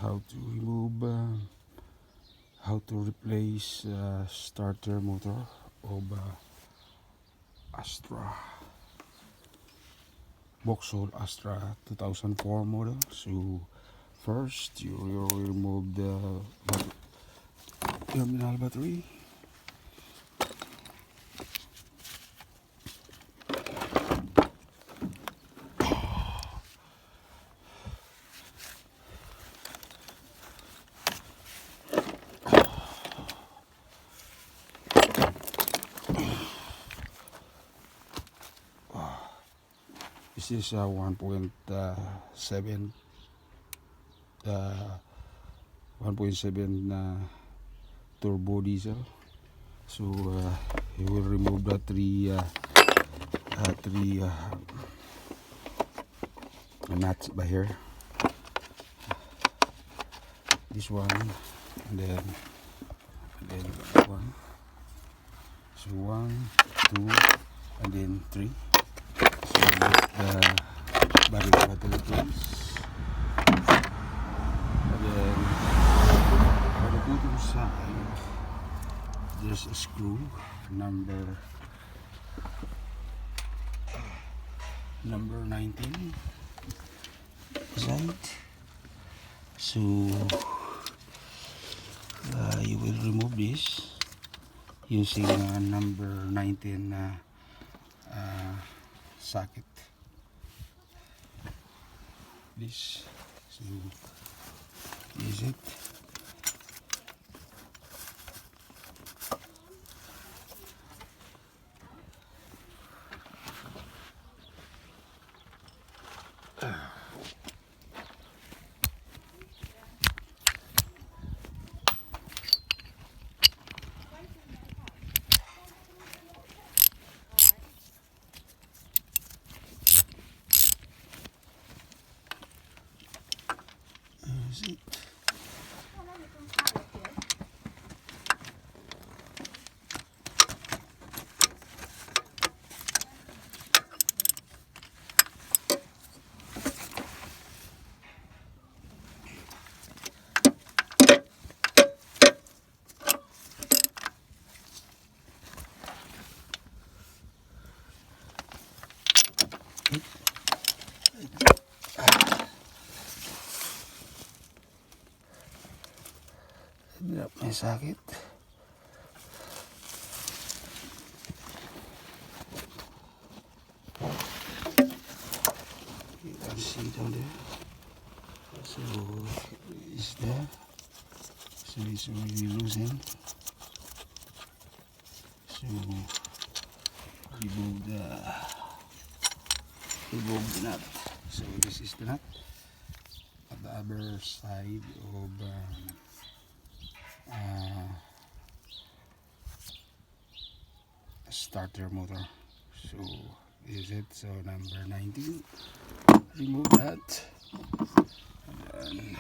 how to remove how to replace starter motor of Astra Vauxhall Astra 2004 model. So first you will remove the terminal battery. This is a 1.7 turbo diesel. So you will remove the three nuts by here. This one, and then that one. So 1, 2, and then 3. So let the battery case, and then for the bottom side there's a screw number 19 side. So you will remove this using number 19 socket. This, so is it. Is it? Drop my socket. You can see down there. So it's there. So it's already loosened. So remove the nut. So this is the nut at the other side of starter motor. So is it. So number 19, remove that, and then